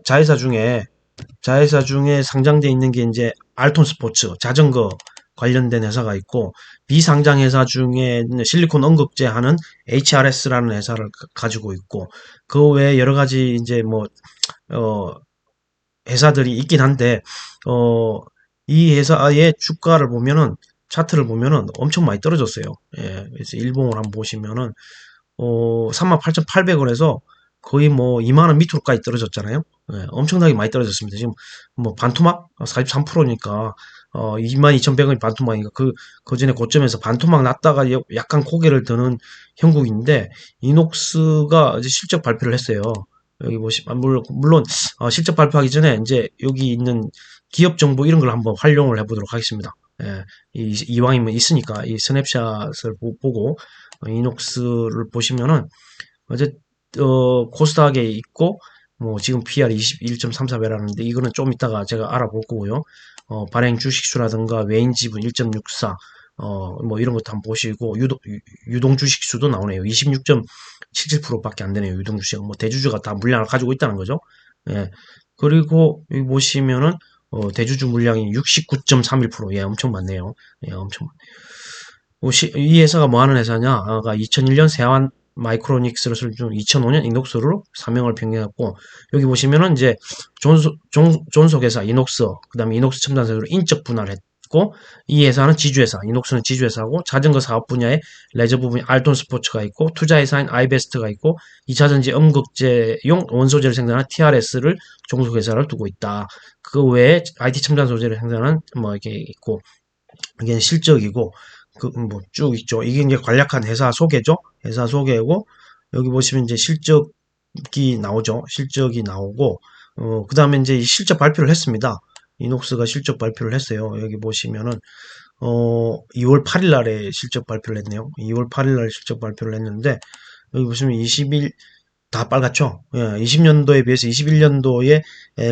자회사 중에 상장되어 있는 게 이제 알톤 스포츠 자전거 관련된 회사가 있고 비상장 회사 중에 실리콘 언급제 하는 HRS라는 회사를 가지고 있고 그 외에 여러 가지 이제 회사들이 있긴 한데 이 회사의 주가를 보면은 차트를 보면은 엄청 많이 떨어졌어요. 예, 그래서 일봉을 한번 보시면은 38,800원에서 거의 뭐 2만원 밑으로까지 떨어졌잖아요. 예, 엄청나게 많이 떨어졌습니다. 지금 뭐 반토막 43%니까 22,100원이 반토막이니까 그 전에 고점에서 반토막 났다가 약간 고개를 드는 형국인데 이녹스가 이제 실적 발표를 했어요. 여기 보시면, 물론, 실적 발표하기 전에 이제 여기 있는 기업 정보 이런 걸 한번 활용을 해보도록 하겠습니다. 예, 이왕이면 있으니까 이 스냅샷을 보고, 이녹스를 보시면은, 어제, 코스닥에 있고, 뭐, 지금 PR 21.34배라는데, 이거는 좀 이따가 제가 알아볼 거고요. 발행 주식수라든가 외인 지분 1.64, 뭐 이런 것도 한번 보시고, 유동 주식수도 나오네요. 26.77%밖에 안 되네요. 유동 주식. 뭐 대주주가 다 물량을 가지고 있다는 거죠. 예. 그리고 여기 보시면은, 대주주 물량이 69.31%. 예, 엄청 많네요. 예, 엄청 이 회사가 뭐 하는 회사냐? 2001년 세환 마이크로닉스를 설립, 2005년 이녹스로 사명을 변경했고, 여기 보시면은 이제 존속 회사 이녹스, 그 다음에 이녹스 첨단소재로 인적 분할을 했고, 이 회사는 지주회사, 이녹스는 지주회사고, 자전거 사업 분야에 레저 부분이 알톤 스포츠가 있고, 투자 회사인 아이베스트가 있고, 2차전지 음극재용 원소재를 생산하는 TRS를 종속회사를 두고 있다. 그 외에 IT 첨단 소재를 생산하는 뭐 이게 있고, 이게 실적이고, 뭐 쭉 있죠. 이게 이제 간략한 회사 소개죠. 회사 소개고, 여기 보시면 이제 실적이 나오죠. 실적이 나오고, 그 다음에 이제 실적 발표를 했습니다. 이녹스가 실적 발표를 했어요. 여기 보시면은, 2월 8일 날에 실적 발표를 했네요. 2월 8일 날 실적 발표를 했는데, 여기 보시면 20일, 다 빨갛죠. 예, 20년도에 비해서 21년도에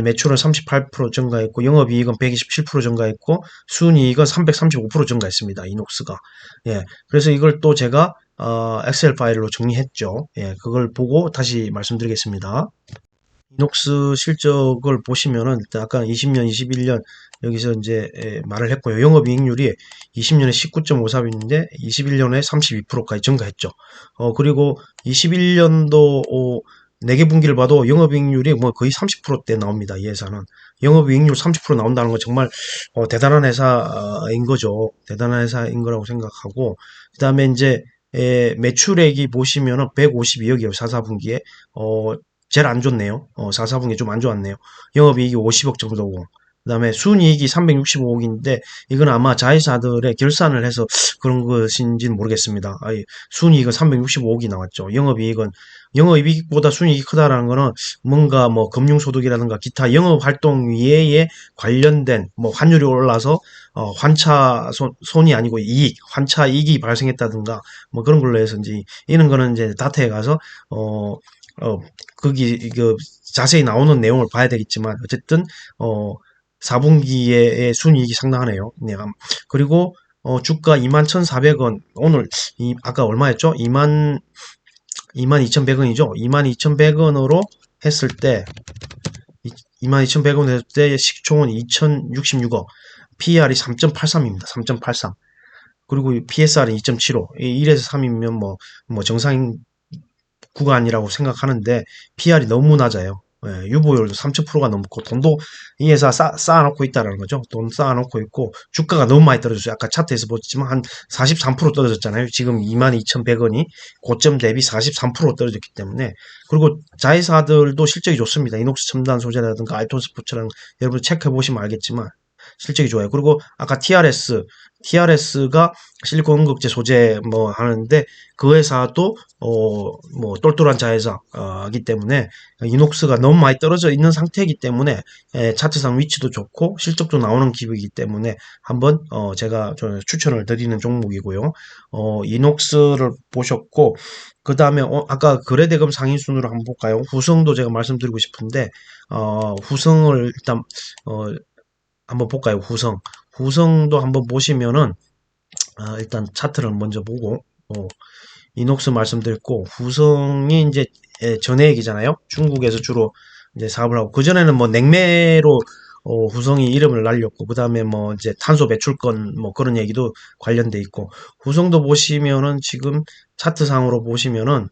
매출은 38% 증가했고 영업이익은 127% 증가했고 순이익은 335% 증가했습니다. 이녹스가. 예, 그래서 이걸 또 제가 엑셀 파일로 정리했죠. 예, 그걸 보고 다시 말씀드리겠습니다. 이녹스 실적을 보시면은 일단 아까 20년, 21년 여기서 이제 말을 했고요. 영업이익률이 20년에 19.53인데 21년에 32%까지 증가했죠. 그리고 21년도 4개 분기를 봐도 영업이익률이 뭐 거의 30%대 나옵니다. 이 회사는 영업이익률 30% 나온다는 건 정말 대단한 회사인 거죠. 대단한 회사인 거라고 생각하고 그 다음에 이제 매출액이 보시면은 152억이에요. 4, 4분기에 제일 안 좋네요. 4, 4분기 좀 안 좋았네요. 영업이익이 50억 정도고, 그 다음에 순이익이 365억인데, 이건 아마 자회사들의 결산을 해서 그런 것인지는 모르겠습니다. 순이익은 365억이 나왔죠. 영업이익보다 순이익이 크다라는 거는 뭔가 뭐 금융소득이라든가 기타 영업활동 외에 관련된 뭐 환율이 올라서, 손이 아니고 환차 이익이 발생했다든가, 뭐 그런 걸로 해서 이런 거는 이제 다트에 가서, 거기, 자세히 나오는 내용을 봐야 되겠지만, 어쨌든, 4분기의 순이익이 상당하네요. 네, 그리고, 주가 21,400원, 오늘, 아까 얼마였죠? 22,100원이죠? 22,100원으로 했을 때, 22,100원 했을 때, 시총은 2,066억, PER이 3.83입니다. 3.83. 그리고 PSR은 2.75. 1에서 3이면 뭐 정상 구간이라고 생각하는데 PR이 너무 낮아요. 예, 유보율도 30%가 넘고 돈도 이 회사 쌓아놓고 있다는 거죠. 돈 쌓아놓고 있고 주가가 너무 많이 떨어졌어요. 아까 차트에서 보셨지만 한 43% 떨어졌잖아요. 지금 22,100원이 고점 대비 43% 떨어졌기 때문에 그리고 자회사들도 실적이 좋습니다. 이녹스 첨단 소재라든가 알톤 스포츠랑 여러분 체크해 보시면 알겠지만 실적이 좋아요. 그리고 아까 TRS가 실리콘 음극재 소재 뭐 하는데 그 회사도 뭐 똘똘한 자회사이기 때문에 이녹스가 너무 많이 떨어져 있는 상태이기 때문에 차트상 위치도 좋고 실적도 나오는 기업이기 때문에 한번 제가 추천을 드리는 종목이고요. 이녹스를 보셨고 그 다음에 아까 거래대금 상위순으로 한번 볼까요? 후성도 제가 말씀드리고 싶은데 후성을 일단 한번 볼까요? 후성도 한번 보시면은 일단 차트를 먼저 보고 이녹스 말씀드렸고 후성이 이제 전해액이잖아요. 중국에서 주로 이제 사업을 하고 그전에는 뭐 냉매로 후성이 이름을 날렸고 그다음에 뭐 이제 탄소 배출권 뭐 그런 얘기도 관련돼 있고 후성도 보시면은 지금 차트상으로 보시면은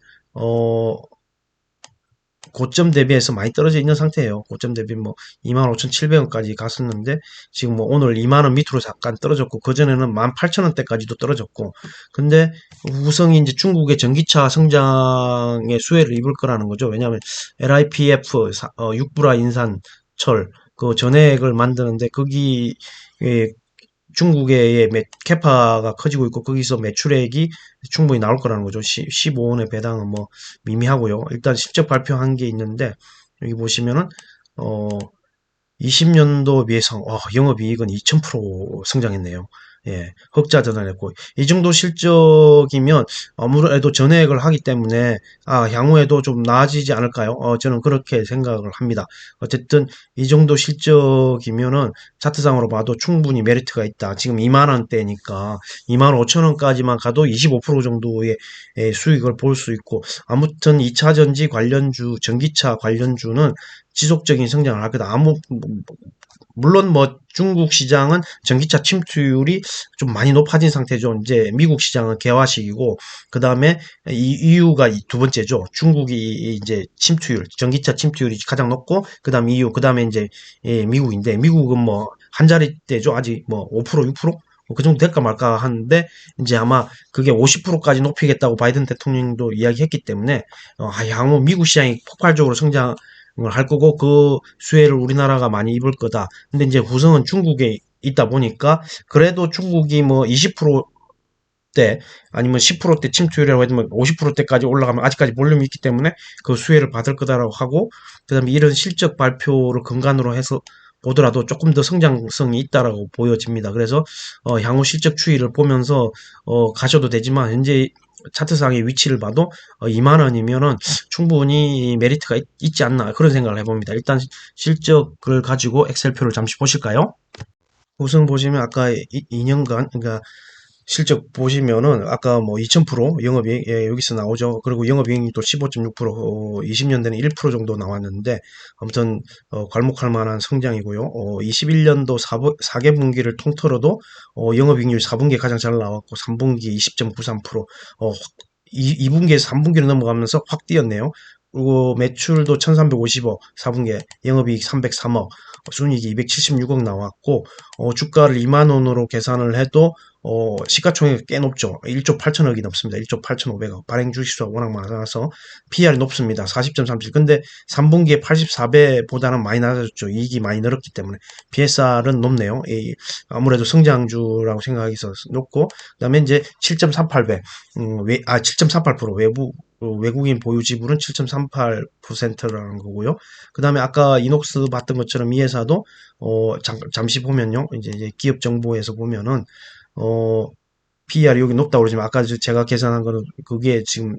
고점 대비해서 많이 떨어져 있는 상태예요. 고점 대비 뭐 25,700원까지 갔었는데 지금 뭐 오늘 2만원 밑으로 잠깐 떨어졌고 그전에는 18,000원대까지도 떨어졌고 근데 우성이 이제 중국의 전기차 성장의 수혜를 입을 거라는 거죠. 왜냐하면 LIPF 육불화 인산철 그 전액을 만드는데 거기 중국의 캐파가 커지고 있고 거기서 매출액이 충분히 나올 거라는 거죠. 15원의 배당은 뭐 미미하고요. 일단 실적 발표한 게 있는데 여기 보시면은 어 20년도 비해서 영업이익은 2000% 성장했네요. 예, 흑자 전환했고 이 정도 실적이면 아무래도 전액을 하기 때문에 향후에도 좀 나아지지 않을까요? 저는 그렇게 생각을 합니다. 어쨌든 이 정도 실적이면은 차트상으로 봐도 충분히 메리트가 있다. 지금 2만 원대니까 2만 5천 원까지만 가도 25% 정도의 수익을 볼 수 있고 아무튼 2차 전지 관련주, 전기차 관련주는 지속적인 성장을 할 거다. 물론 뭐 중국 시장은 전기차 침투율이 좀 많이 높아진 상태죠. 이제 미국 시장은 개화식이고 그 다음에 EU가 두 번째죠. 중국이 이제 침투율, 전기차 침투율이 가장 높고 그 다음 EU, 그 다음에 이제 미국인데 미국은 뭐 한 자리대죠. 아직 뭐 5%, 6%? 그 정도 될까 말까 하는데 이제 아마 그게 50%까지 높이겠다고 바이든 대통령도 이야기했기 때문에 향후 미국 시장이 폭발적으로 성장 할 거고 그 수혜를 우리나라가 많이 입을 거다. 근데 이제 후성은 중국에 있다 보니까 그래도 중국이 뭐 20%대 아니면 10%대 침투율이라고 해도 50%대까지 올라가면 아직까지 볼륨이 있기 때문에 그 수혜를 받을 거다라고 하고 그다음에 이런 실적 발표를 근간으로 해서 보더라도 조금 더 성장성이 있다라고 보여집니다. 그래서 향후 실적 추이를 보면서 가셔도 되지만 현재 차트상의 위치를 봐도 2만 원이면은 충분히 메리트가 있지 않나 그런 생각을 해봅니다. 일단 실적을 가지고 엑셀표를 잠시 보실까요? 우선 보시면 아까 2년간 그러니까 실적 보시면은 아까 뭐 2000% 영업이익 여기서 나오죠. 그리고 영업이익이 또 15.6% 20년대는 1% 정도 나왔는데 아무튼 괄목할 만한 성장이고요. 21년도 4개분기를 통틀어도 영업이익률 4분기에 가장 잘 나왔고 3분기 20.93% 2분기에서 3분기로 넘어가면서 확 뛰었네요. 그리고 매출도 1350억 4분기에 영업이익 303억 순이익이 276억 나왔고 주가를 2만 원으로 계산을 해도 시가총액이 꽤 높죠. 1조 8천억이 넘습니다. 1조 8,500억. 발행 주식수가 워낙 많아서 PR이 높습니다. 40.37. 근데 3분기에 84배보다는 많이 낮아졌죠. 이익이 많이 늘었기 때문에. BSR은 높네요. 아무래도 성장주라고 생각이 있어서 높고, 그 다음에 이제 7.38배, 7.38% 외국인 보유 지분은 7.38%라는 거고요. 그 다음에 아까 이녹스 봤던 것처럼 이 회사도, 잠시 보면요. 이제 기업 정보에서 보면은, 어, PER이 여기 높다고 그러지만 아까 제가 계산한 거는 그게 지금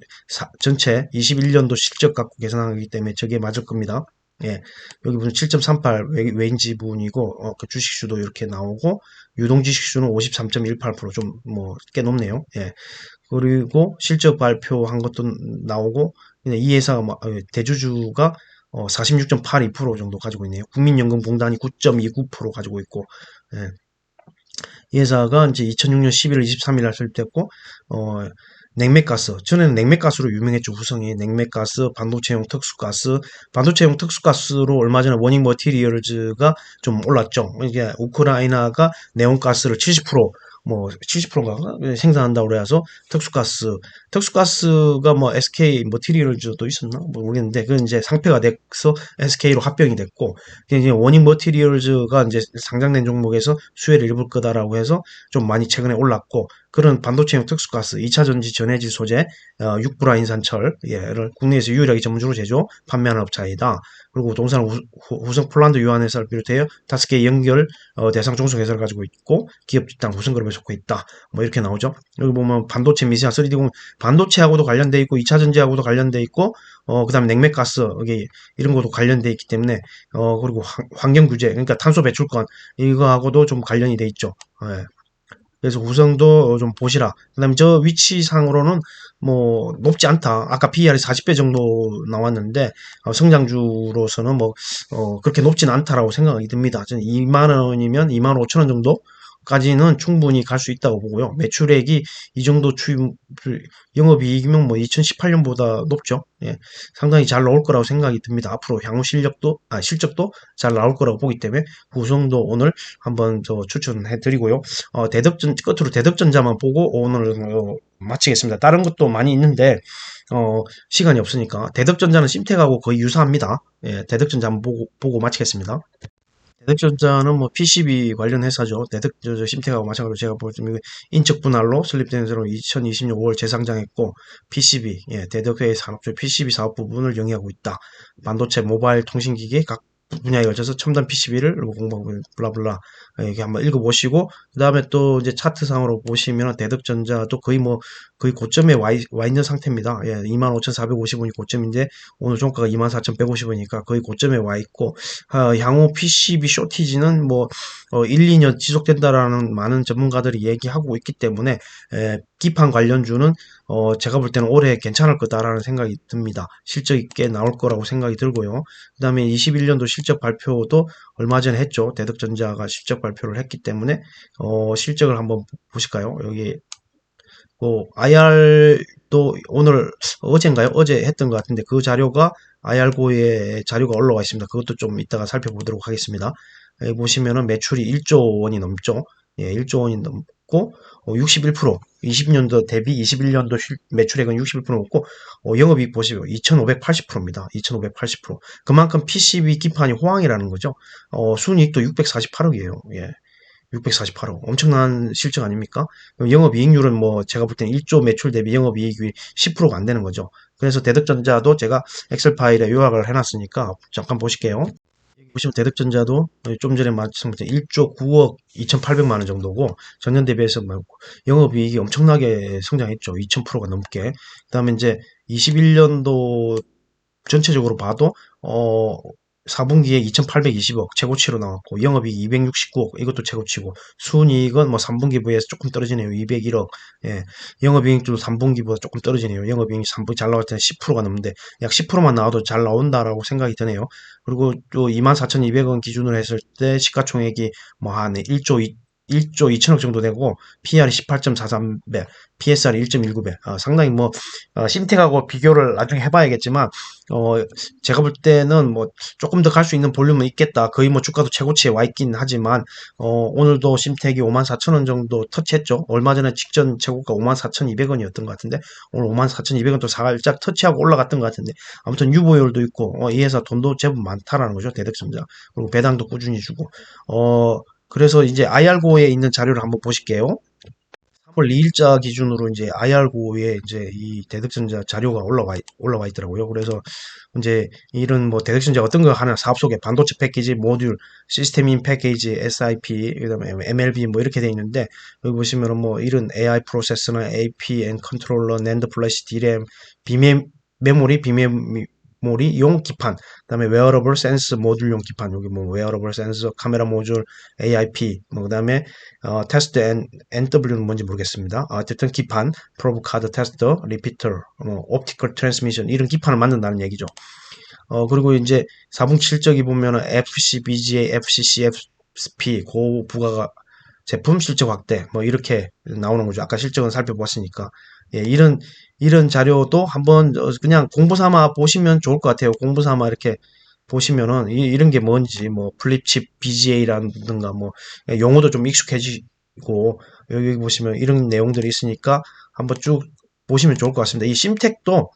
전체 21년도 실적 갖고 계산한 거기 때문에 저게 맞을 겁니다. 예. 여기 보면 7.38 외인 지분이고 그 주식수도 이렇게 나오고 유동 주식수는 53.18%좀 뭐 꽤 높네요. 예. 그리고 실적 발표한 것도 나오고 이 회사가 대주주가 46.82% 정도 가지고 있네요. 국민연금공단이 9.29% 가지고 있고 예. 이 회사가 이제 2006년 11월 23일 날 설립됐고, 냉매가스. 전에는 냉매가스로 유명했죠, 후성이. 냉매가스, 반도체용 특수가스. 반도체용 특수가스로 얼마 전에 워닝 머티리얼즈가 좀 올랐죠. 이게 우크라이나가 네온가스를 70%, 뭐, 70%인가? 생산한다고 그래서 특수가스가 뭐 SK 머티리얼즈도 있었나? 모르겠는데, 그건 이제 상폐가 돼서 SK로 합병이 됐고, 이제 워닝 머티리얼즈가 이제 상장된 종목에서 수혜를 입을 거다라고 해서 좀 많이 최근에 올랐고 그런 반도체용 특수가스, 2차 전지 전해질 소재, 육브라 인산철을 국내에서 유일하게 전문적으로 제조, 판매하는 업체이다. 그리고 동산 후성 폴란드 유한회사를 비롯해서 5개 연결 대상 종속 회사를 가지고 있고 기업 집단 후성그룹에 속해 있다. 뭐 이렇게 나오죠. 여기 보면 반도체 미세화 3D 공 반도체하고도 관련돼 있고 2차 전지하고도 관련돼 있고 그다음에 냉매가스 여기 이런 것도 관련돼 있기 때문에 그리고 환경 규제 그러니까 탄소 배출권 이거하고도 좀 관련이 돼 있죠. 예. 그래서 구성도 좀 보시라. 그다음에 저 위치상으로는 뭐 높지 않다. 아까 PER이 40배 정도 나왔는데 성장주로서는 뭐 그렇게 높지는 않다라고 생각이 듭니다. 저는 2만 원이면 2만 5천 원 정도까지는 충분히 갈 수 있다고 보고요. 매출액이 이 정도 영업이익이면 뭐 2018년보다 높죠. 예, 상당히 잘 나올 거라고 생각이 듭니다. 앞으로 향후 실적도 잘 나올 거라고 보기 때문에 구성도 오늘 한번 추천해 드리고요. 끝으로 대덕전자만 보고 오늘 마치겠습니다. 다른 것도 많이 있는데 시간이 없으니까 대덕전자는 심택하고 거의 유사합니다. 예, 대덕전자 한번 보고 마치겠습니다. 대덕전자는 뭐 PCB 관련 회사죠. 심택하고 마찬가지로 제가 보면 인적 분할로 설립된 회사로 2020년 5월 재상장했고 PCB, 대덕회의 산업적 PCB 사업 부분을 영위하고 있다. 반도체, 모바일 통신기기 각 분야에 걸쳐서 첨단 PCB를 공부하고 블라블라 이렇게 한번 읽어보시고 그 다음에 또 이제 차트상으로 보시면 대덕전자도 거의 고점에 와 있는 상태입니다. 25,450원이 고점인데 오늘 종가가 24,150원이니까 거의 고점에 와 있고 향후 PCB 쇼티지는 1, 2년 지속된다라는 많은 전문가들이 얘기하고 있기 때문에 기판 관련주는 제가 볼 때는 올해 괜찮을 거다라는 생각이 듭니다. 실적이 꽤 나올 거라고 생각이 들고요. 그 다음에 21년도 실적 발표도 얼마 전에 했죠. 대덕전자가 실적 발표를 했기 때문에 실적을 한번 보실까요? 여기 IR도 오늘 어젠가요? 어제 했던 것 같은데 그 자료가 IR고에 자료가 올라와 있습니다. 그것도 좀 이따가 살펴보도록 하겠습니다. 여기 보시면은 매출이 1조 원이 넘죠. 1조 원이 넘고 61% 20년도 대비 21년도 매출액은 61% 넘고 영업이익 보시면 2580%입니다. 2580%. 그만큼 PCB 기판이 호황이라는 거죠. 순이익도 648억이에요. 648억. 엄청난 실적 아닙니까? 영업이익률은 제가 볼 때는 1조 매출 대비 영업이익이 10%가 안 되는 거죠. 그래서 대덕전자도 제가 엑셀 파일에 요약을 해놨으니까 잠깐 보실게요. 여기 보시면 대덕전자도 좀 전에 말씀드린 1조 9억 2,800만 원 정도고 전년 대비해서 영업이익이 엄청나게 성장했죠. 2000%가 넘게. 그 다음에 이제 21년도 전체적으로 봐도 4분기에 2,820억 최고치로 나왔고 영업이익 269억 이것도 최고치고 순이익은 3분기 비해서 조금 떨어지네요. 201억. 영업이익도 3분기보다 조금 떨어지네요. 영업이익이 3분기 잘 나올 때는 10%가 넘는데 약 10%만 나와도 잘 나온다라고 생각이 드네요. 그리고 또 24,200원 기준으로 했을 때 시가총액이 한 1조 2천억 정도 되고 PR이 18.43배, PSR이 1.19배. 상당히 심택하고 비교를 나중에 해봐야겠지만 제가 볼 때는 조금 더 갈 수 있는 볼륨은 있겠다. 거의 주가도 최고치에 와 있긴 하지만 오늘도 심택이 54,000원 정도 터치했죠. 얼마 전에 직전 최고가 54,200원이었던 것 같은데 오늘 54,200원 또 살짝 터치하고 올라갔던 것 같은데 아무튼 유보율도 있고 이 회사 돈도 제법 많다라는 거죠. 대덕전자. 그리고 배당도 꾸준히 주고 그래서 이제 IR고에 있는 자료를 한번 보실게요. 3월 2일자 기준으로 이제 IR고에 이제 이 대덕전자 자료가 올라와 있더라고요. 그래서 이제 이런 대덕전자 어떤 거 하나 사업 속에 반도체 패키지, 모듈, 시스템인 패키지, SIP, 그다음에 MLB 이렇게 돼 있는데 여기 보시면은 이런 AI 프로세서나 AP 앤 컨트롤러, 낸드 플래시, D램, 비메모리용 기판, 그다음에 웨어러블 센스 모듈용 기판, 여기 웨어러블 센서, 카메라 모듈, AIP, 그다음에 테스트 NW는 뭔지 모르겠습니다. 어쨌든 기판, 프로브 카드 테스터, 리피터, 옵티컬 트랜스미션 이런 기판을 만든다는 얘기죠. 그리고 이제 4분기 실적이 보면은 FC, BGA, FC, CFP 고부가 제품 실적 확대 이렇게 나오는 거죠. 아까 실적은 살펴봤으니까 이런 자료도 한번 그냥 공부 삼아 보시면 좋을 것 같아요. 공부 삼아 이렇게 보시면은 이런 게 뭔지 플립칩 BGA라든가 용어도 좀 익숙해지고 여기 보시면 이런 내용들이 있으니까 한번 쭉 보시면 좋을 것 같습니다. 이 심텍도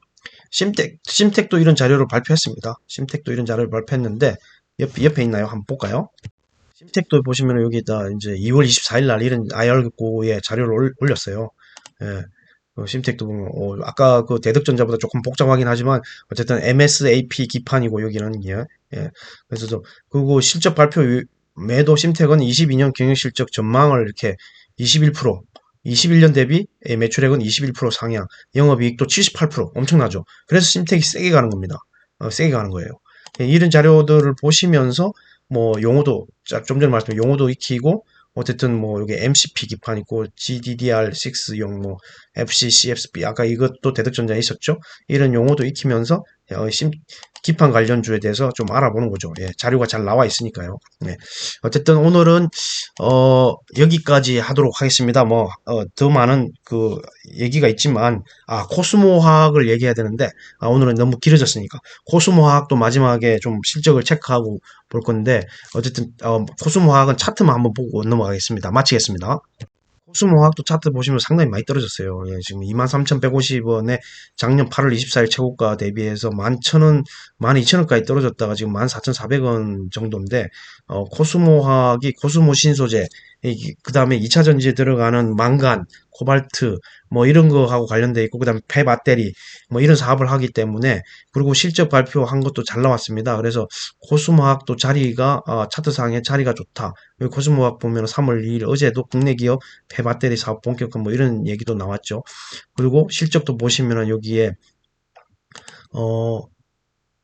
이런 자료를 발표했습니다. 심텍도 이런 자료를 발표했는데 옆에 있나요? 한번 볼까요? 심텍도 보시면 여기다 이제 2월 24일 날 이런 IR고에 자료를 올렸어요. 심텍도 보면 아까 그 대덕전자보다 조금 복잡하긴 하지만 어쨌든 MSAP 기판이고 여기는 그래서 그리고 실적 발표 매도 심텍은 22년 경영실적 전망을 이렇게 21% 21년 대비 매출액은 21% 상향, 영업이익도 78% 엄청나죠. 그래서 심텍이 세게 가는 겁니다. 세게 가는 거예요. 이런 자료들을 보시면서 용어도 좀 전에 말씀드린 용어도 익히고 어쨌든 여기 MCP 기판 있고 GDDR6용 FC, CFP 아까 이것도 대덕전자에 있었죠. 이런 용어도 익히면서 기판 관련주에 대해서 좀 알아보는 거죠. 자료가 잘 나와 있으니까요. 어쨌든 오늘은 여기까지 하도록 하겠습니다. 더 많은 그 얘기가 있지만 코스모 화학을 얘기해야 되는데 오늘은 너무 길어졌으니까 코스모 화학도 마지막에 좀 실적을 체크하고 볼 건데 어쨌든 코스모 화학은 차트만 한번 보고 넘어가겠습니다. 마치겠습니다. 코스모화학도 차트 보시면 상당히 많이 떨어졌어요. 예, 지금 23,150원에 작년 8월 24일 최고가 대비해서 11,000원, 12,000원까지 떨어졌다가 지금 14,400원 정도인데, 코스모화학이 코스모 신소재, 그 다음에 2차 전지에 들어가는 망간, 코발트, 뭐 이런 거하고 관련돼 있고, 그 다음에 폐배터리, 뭐 이런 사업을 하기 때문에, 그리고 실적 발표한 것도 잘 나왔습니다. 그래서 코스모학도 자리가, 차트상에 자리가 좋다. 여기 코스모학 보면 3월 2일 어제도 국내 기업 폐배터리 사업 본격화 뭐 이런 얘기도 나왔죠. 그리고 실적도 보시면은 여기에, 어,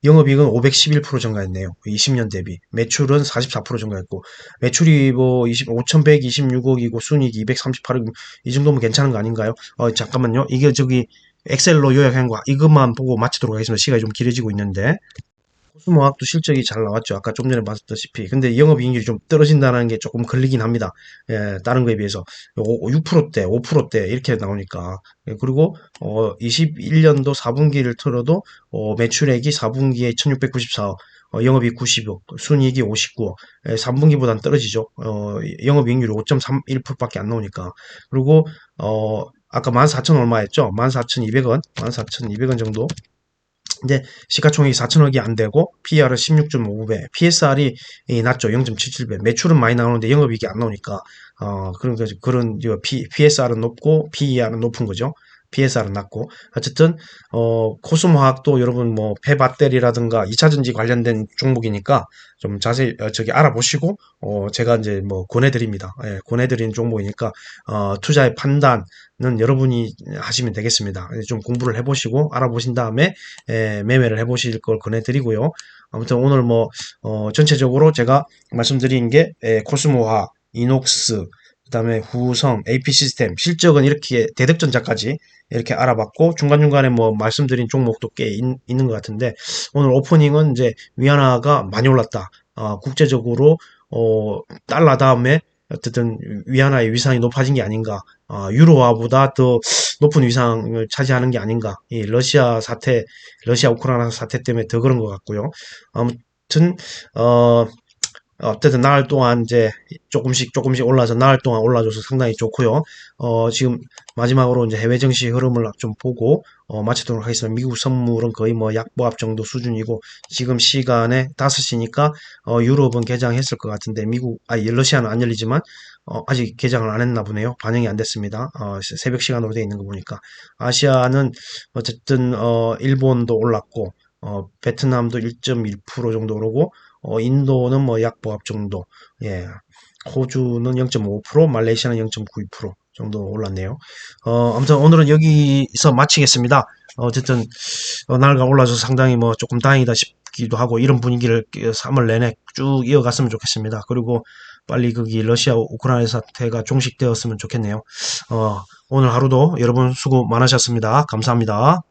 영업이익은 511% 증가했네요. 20년 대비. 매출은 44% 증가했고, 매출이 뭐 5,126억이고, 순이익이 238억, 이 정도면 괜찮은 거 아닌가요? 잠깐만요. 이게 저기, 엑셀로 요약한 거, 이것만 보고 마치도록 하겠습니다. 시간이 좀 길어지고 있는데. 코스모학도 실적이 잘 나왔죠. 아까 좀 전에 봤다시피. 근데 영업이익률이 좀 떨어진다는 게 조금 걸리긴 합니다. 예, 다른 거에 비해서. 6%대, 5%대 이렇게 나오니까. 예, 그리고 21년도 4분기를 틀어도 매출액이 4분기에 1694억, 영업이익 90억, 순이익이 59억, 3분기보다는 떨어지죠. 영업이익률이 5.31%밖에 안 나오니까. 그리고 아까 14,000 얼마였죠? 14,200원, 14,200원 정도. 이제 시가총액이 4천억이 안 되고 PER은 16.5배, PSR이 낮죠. 0.77배. 매출은 많이 나오는데 영업이익이 안 나오니까 그런 PSR은 높고 PER은 높은 거죠. PSR은 낮고 어쨌든 코스모화학도 여러분 뭐 폐배터리라든가 2차전지 관련된 종목이니까 좀 자세히 저기 알아보시고 제가 이제 뭐 권해드립니다. 예, 권해드리는 종목이니까 투자의 판단은 여러분이 하시면 되겠습니다. 좀 공부를 해보시고 알아보신 다음에 매매를 해보실 걸 권해드리고요. 아무튼 오늘 뭐 전체적으로 제가 말씀드린 게 코스모화, 이녹스, 그다음에 후성, AP 시스템 실적은 이렇게 대득전자까지 이렇게 알아봤고 중간중간에 뭐 말씀드린 종목도 꽤 있는 것 같은데 오늘 오프닝은 이제 위안화가 많이 올랐다. 국제적으로 달러 다음에 어쨌든 위안화의 위상이 높아진 게 아닌가. 유로화보다 더 높은 위상을 차지하는 게 아닌가. 이 러시아 사태, 러시아 우크라이나 사태 때문에 더 그런 것 같고요. 아무튼 어쨌든 나흘 동안 이제 조금씩 올라서 나흘 동안 올라줘서 상당히 좋고요. 지금 마지막으로 이제 해외 증시 흐름을 좀 보고 마치도록 하겠습니다. 미국 선물은 거의 뭐 약보합 정도 수준이고 지금 시간에 5시니까 유럽은 개장했을 것 같은데 러시아는 안 열리지만 아직 개장을 안 했나 보네요. 반영이 안 됐습니다. 새벽 시간으로 되어 있는 거 보니까 아시아는 어쨌든 일본도 올랐고 베트남도 1.1% 정도 오르고 인도는 뭐 약보합 정도, 예, 호주는 0.5%, 말레이시아는 0.92% 정도 올랐네요. 아무튼 오늘은 여기서 마치겠습니다. 어쨌든 날가 올라서 상당히 뭐 조금 다행이다 싶기도 하고 이런 분위기를 3월 내내 쭉 이어갔으면 좋겠습니다. 그리고 빨리 거기 러시아 우크라이나 사태가 종식되었으면 좋겠네요. 오늘 하루도 여러분 수고 많으셨습니다. 감사합니다.